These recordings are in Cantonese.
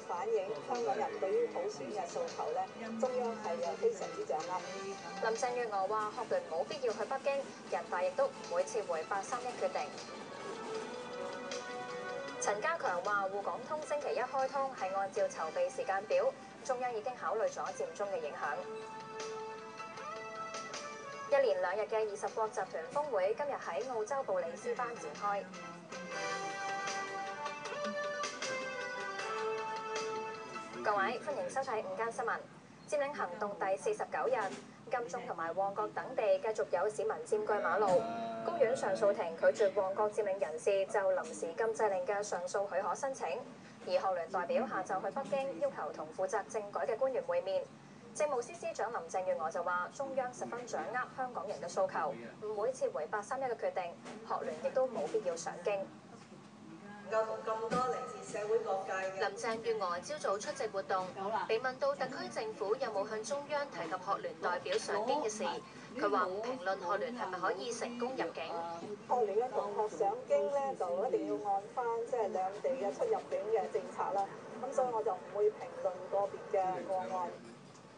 反映香港人對於普選嘅訴求咧，中央係非常之掌握。林鄭月娥話：學聯冇必要去北京，人大亦都唔會撤回831決定。陳家強話：滬港通星期一開通係按照籌備時間表，中央已經考慮咗佔中嘅影響。一連2日嘅20國集團峰會今日喺澳洲布里斯班展開。各位，歡迎收睇午間新聞。佔領行動第49日，金鐘同埋旺角等地繼續有市民佔據馬路。高院上訴庭拒絕旺角佔領人士就臨時禁制令嘅上訴許可申請，而學聯代表下晝去北京要求同負責政改嘅官員會面。政務司司長林鄭月娥就話：中央十分掌握香港人嘅訴求，唔會撤回831嘅決定，學聯亦都冇必要上京。能夠同咁多嚟自社會各界嘅林鄭月娥朝早出席活動，被問到特區政府有冇向中央提及學聯代表上京嘅事，佢話唔評論學聯係咪可以成功入境。學聯嘅同學上京咧，就一定要按翻兩地嘅出入境嘅政策啦。咁所以我就唔會評論個別嘅個案。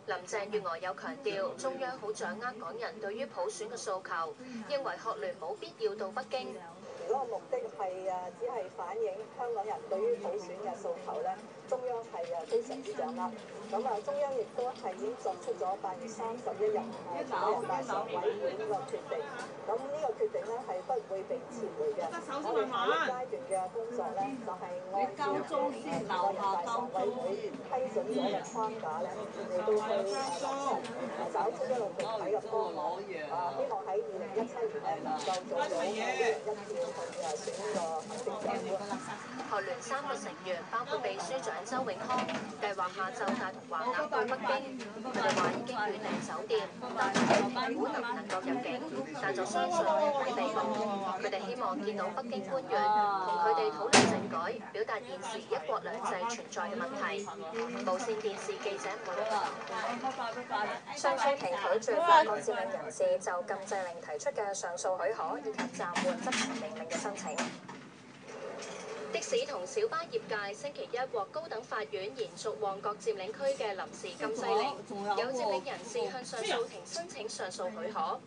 林鄭月娥有強調，中央好掌握港人對於普選嘅訴求，認為學聯冇必要到北京。如果個目的係只係反映香港人對於普選嘅訴求咧，中央係非常之掌握。咁中央亦都係已經作出咗8月31日全國人大常委會呢個決定。咁呢個決定咧係不會被撤回嘅。我哋下一階段嘅工作咧，就係按照全國人大常委會批准咗嘅框架咧，嚟到去落實找出一個具體嘅方案。希望喺2017年能夠做到1人1票去選呢個行政長官。學聯3個成員包括秘書長周永康，計劃下晝帶同華鴨到北京。佢哋話已經預訂酒店，但係評估能唔能夠入境，但就相信唔會被捕。佢哋希望見到北京官員，同佢哋討論政改，表達現時1國2制存在嘅問題。無線電視記者報道。上訴庭拒絕旺角佔領人士就禁制令提出嘅上訴許可以及暫緩執行命令嘅申請。的士同小巴業界星期一獲高等法院延續旺角佔領區嘅臨時禁制令，有佔領人士向上訴庭申請上訴許可。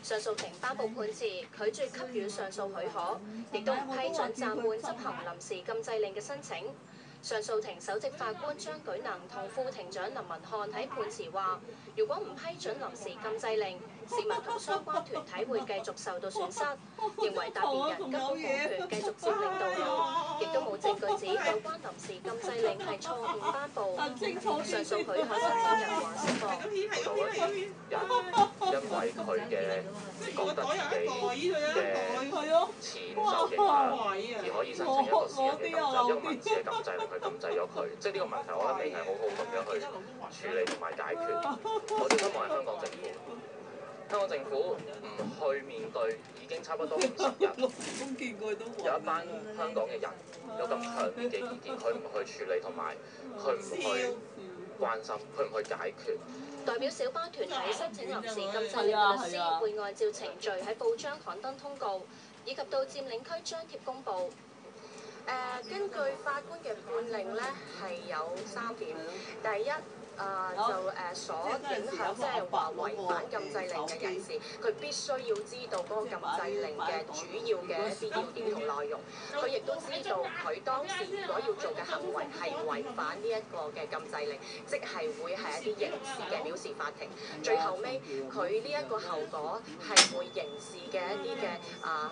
上訴庭頒布判詞，拒絕給予上訴許可，亦都唔批准暫緩執行臨時禁制令嘅申請。上訴庭首席法官張舉能同副庭長林文漢喺判詞話：如果唔批准臨時禁制令，市民同相關團體會繼續受到損失，認為答辯人根本冇權繼續佔領道路，亦都冇證據指有關臨時禁制令係錯誤頒布。上訴許可申請人話釋放。做一啲人因為佢嘅覺得自己嘅錢受影響，而可以申請一個私人嘅禁制，一個民事嘅禁制令去禁制咗佢。即係呢個問題，我覺得未係好好咁樣去處理同埋解決。我最希望係香港政府。香港政府唔去面對已經差不多50日，有一班香港嘅人有咁強烈嘅意見，佢唔去處理同埋佢唔去關心，佢唔去解決。代表小巴團體申請臨時禁制令嘅律師會按照程序喺報章刊登通告，以及到佔領區張貼公佈。根據法官嘅判令咧，係有3點。第一，所影響即係話違反禁制令嘅人士，佢必須要知道嗰個禁制令嘅主要嘅一啲要點同內容。佢亦都知道佢當時如果要做嘅行為係違反呢一個嘅禁制令，即係會係一啲刑事嘅藐視法庭。最後尾佢呢一個後果係會刑事嘅一啲嘅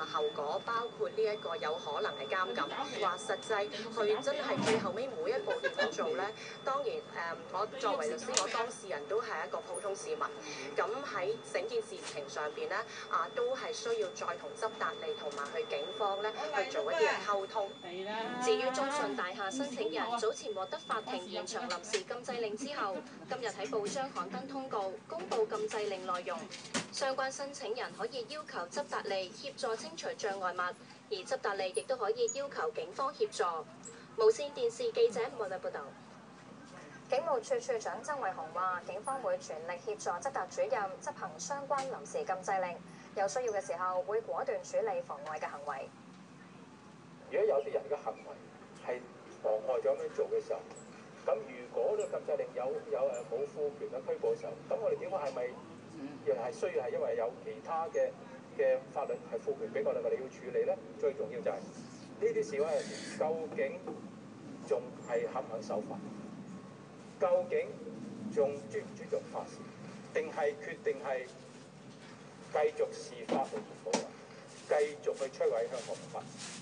後果，包括呢一個有可能係監禁。話實際佢真係最後尾每一步點樣做咧？當然我作為律師，我當事人都係一個普通市民。咁喺整件事情上邊咧，都係需要再同執達吏同埋去警方咧去做一啲嘅溝通。至於中信大廈申請人早前獲得法庭延長臨時禁制令之後，今日喺報章刊登通告，公佈禁制令內容。相關申請人可以要求執達吏協助清除障礙物，而執達吏亦都可以要求警方協助。無線電視記者莫麗報導。警務處處長曾偉雄話：警方會全力協助執達主任執行相關臨時禁制令，有需要嘅時候會果斷處理妨礙嘅行為。如果有啲人嘅行為係妨礙咗咁樣做嘅時候，咁如果呢個禁制令有冇賦權嘅拘捕嘅時候，咁我哋警方係咪亦係需要係因為有其他嘅法律係賦權俾我哋要處理咧？最重要就係呢啲示威人士究竟仲係肯唔肯守法？究竟仲尊唔尊重法治？定係決定係繼續視法為結果，繼續去摧毀香港嘅法治？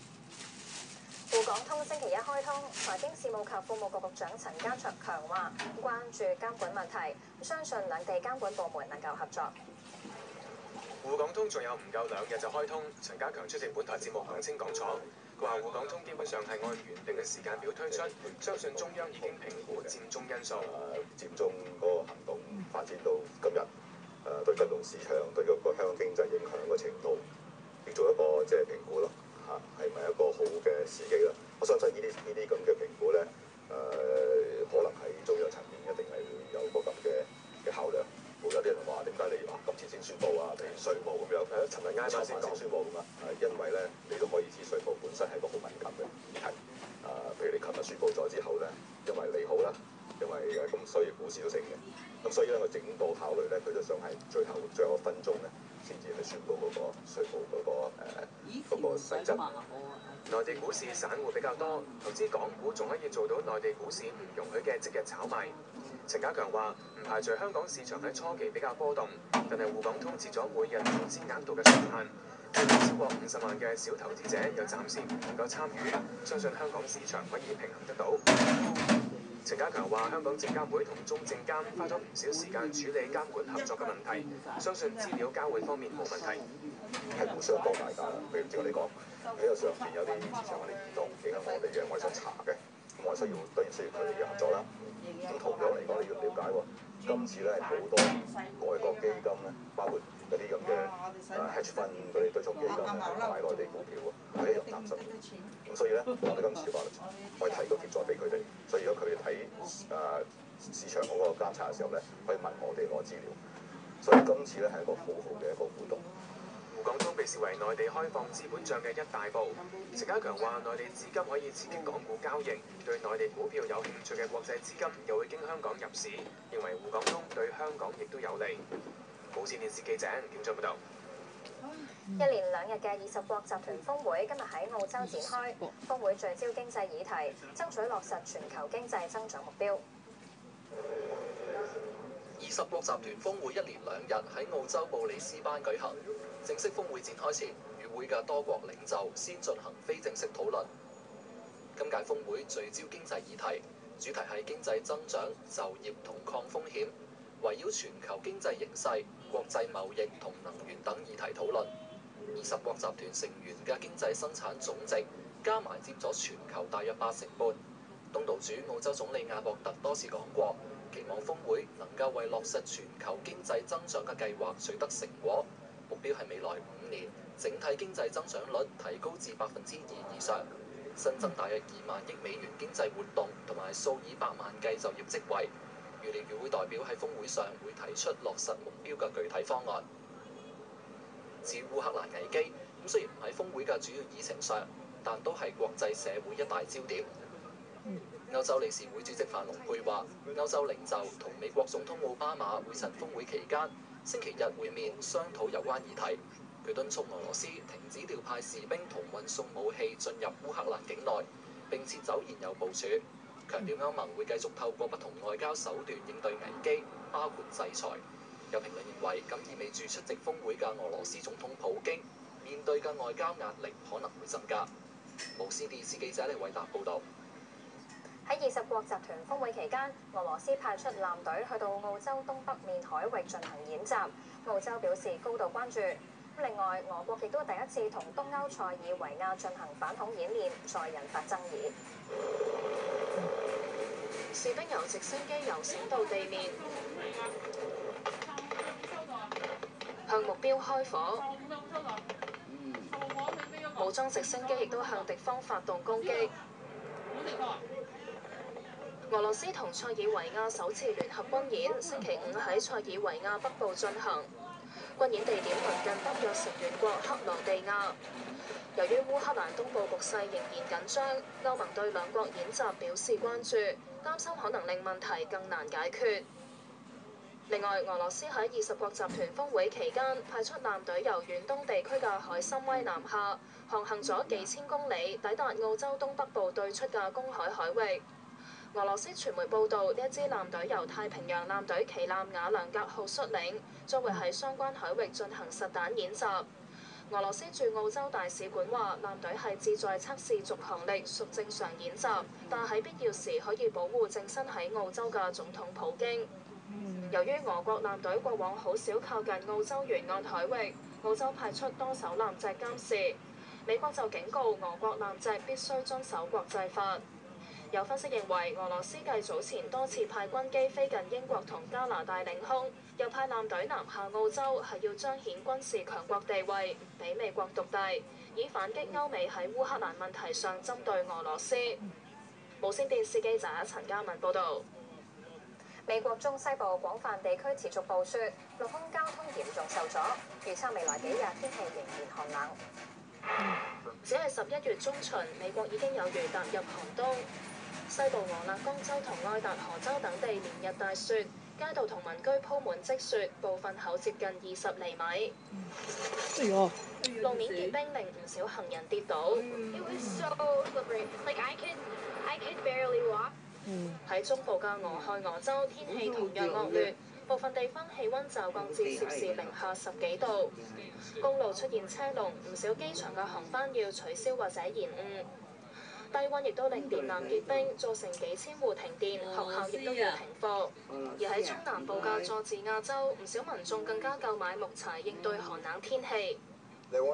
滬港通星期一開通，財經事務及庫務局局長陳家強話關注監管問題，相信兩地監管部門能夠合作。滬港通仲有唔夠2日就開通，陳家強出席本台節目講清講楚。佢話滬港通基本上係按原定嘅時間表推出，相信中央已經評估佔中因素。佔中嗰個行動發展到今日，對金融市場對嗰個香港經濟影響嘅程度，要做一個即係評估咯。係咪一個好嘅時機啦？我相信呢啲咁嘅評估咧，可能喺中央層面一定係有個咁嘅考量。會有啲人話點解你今次先宣佈啊？譬如稅務咁樣，尋日挨晚先宣佈咁啊？因為咧，你都可以知稅務本身係一個好敏感嘅議題。譬如你琴日宣佈咗之後咧，因為利好啦，因為咁所以股市都升嘅。咁所以咧，我整個考慮咧，佢都想係最後1分鐘咧，先至去宣佈嗰個稅務嗰個細則。內地股市散戶比較多，投資港股仲可以做到內地股市唔容許嘅即日炒賣。陳家強話：唔排除香港市場喺初期比較波動，但係滬港通設咗每日投資額度嘅上限，超過50萬嘅小投資者又暫時唔能夠參與，相信香港市場可以平衡得到。陳家強話：香港證監會同中證監花咗唔少時間處理監管合作嘅問題，相信資料交換方面冇問題。係互相幫大家，譬如正我哋講喺個上邊有啲市場有啲異動，影響我哋嘅，我係想查嘅，咁我當然需要佢哋嘅合作啦。咁同樣嚟講，你要了解喎，今次咧係好多外國基金咧，包括嗰啲咁嘅hedge fund 嗰啲對沖基金咧，買內地股票喎，係一樣擔心。咁所以咧，我哋今次話我哋提個協助俾佢哋，所以如果佢哋睇市場嗰個監察嘅時候咧，可以問我哋攞資料。所以今次咧係一個好好嘅一個互動。滬港通被視為內地開放資本帳嘅一大步。陳家強話：內地資金可以刺激港股交易，對內地股票有興趣嘅國際資金又會經香港入市，認為滬港通對香港亦都有利。無線電視記者吳景俊報道。一連2日嘅20國集團峰會今日喺澳洲展開，峰會聚焦經濟議題，爭取落實全球經濟增長目標。20國集團峰會一連2日喺澳洲布里斯班舉行。正式峰會展開前，與會嘅多國領袖先進行非正式討論。今屆峰會聚焦經濟議題，主題係經濟增長、就業同抗風險，圍繞全球經濟形勢、國際貿易同能源等議題討論。20國集團成員嘅經濟生產總值加埋佔咗全球大約85%。東道主澳洲總理亞博特多次講過，期望峰會能夠為落實全球經濟增長嘅計劃取得成果。目標係未來5年整體經濟增長率提高至2%以上，新增大約2萬億美元經濟活動同埋數以百萬計就業職位。預料與會代表喺峰會上會提出落實目標嘅具體方案。至於烏克蘭危機，雖然唔喺峰會嘅主要議程上，但都係國際社會一大焦點。歐洲理事會主席范龍佩話：歐洲領袖同美國總統奧巴馬會趁峰會期間星期日會面商討有關議題。佢敦促俄羅斯停止調派士兵同運送武器進入烏克蘭境內，並撤走現有部署。強調歐盟會繼續透過不同外交手段應對危機，包括制裁。有評論認為，咁意味住出席峰會嘅俄羅斯總統普京面對嘅外交壓力可能會增加。無線電視記者李偉達報導。喺20國集團峰會期間，俄羅斯派出艦隊去到澳洲東北面海域進行演習，澳洲表示高度關注。另外，俄國亦都第一次同東歐塞爾維亞進行反恐演練，再引發爭議。士兵由直升機游繩到地面，向目標開火。武裝直升機亦都向敵方發動攻擊。俄羅斯同塞爾維亞首次聯合軍演，星期5喺塞爾維亞北部進行。軍演地點鄰近北約成員國克羅地亞。由於烏克蘭東部局勢仍然緊張，歐盟對兩國演習表示關注。擔心可能令問題更難解決。另外，俄羅斯喺20國集團峰會期間派出艦隊由遠東地區嘅海參崴南下，航行咗幾千公里，抵達澳洲東北部對出嘅公海海域。俄羅斯傳媒報道，呢一支艦隊由太平洋艦隊旗艦瓦良格號率領，將會喺相關海域進行實彈演習。俄羅斯駐澳洲大使館話，艦隊係志在測試續航力，屬正常演習，但喺必要時可以保護正身喺澳洲嘅總統普京。由於俄國艦隊過往好少靠近澳洲沿岸海域，澳洲派出多艘艦隻監視。美國就警告俄國艦隻必須遵守國際法。有分析認為，俄羅斯繼早前多次派軍機飛近英國同加拿大領空，又派艦隊南下澳洲，係要彰顯軍事強國地位，唔俾美國獨大，以反擊歐美喺烏克蘭問題上針對俄羅斯。無線電視記者陳嘉文報導。美國中西部廣泛地區持續暴雪，陸空交通嚴重受阻，預測未來幾日天氣仍然寒冷。只係11月中旬，美國已經有如踏入寒冬。西部俄勒岡州同愛達荷州等地連日大雪，街道同民居鋪滿積雪，部分厚接近20厘米。路面結冰令唔少行人跌倒。喺中部嘅俄亥俄州天氣同樣惡劣，部分地方氣温驟降至攝氏零下10幾度。公路出現車龍，唔少機場嘅航班要取消或者延誤。低温亦都令電纜結冰，造成幾千戶停電，學校亦都要停課。而喺中南部嘅佐治亞州，唔少民眾更加購買木柴應對寒冷天氣。當局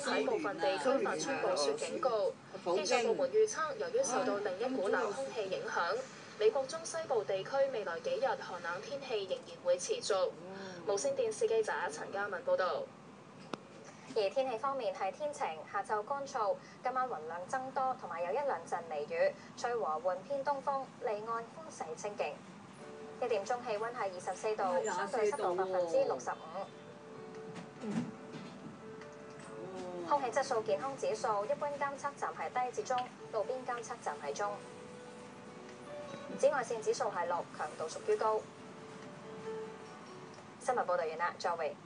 喺部分地區發出暴雪警告。氣象部門預測，由於受到另一股冷空氣影響，美國中西部地區未來幾日寒冷天氣仍然會持續。無線電視記者陳嘉文報導。而天氣方面係天晴，下晝乾燥，今晚雲量增多，同埋有一兩陣微雨，吹和緩偏東風，離岸風勢清勁。1點鐘氣温係24度，相對濕度65%。空氣質素健康指數，一般監測站係低至中，路邊監測站係中。紫外線指數係6，強度屬於高。新聞報導完啦，再會。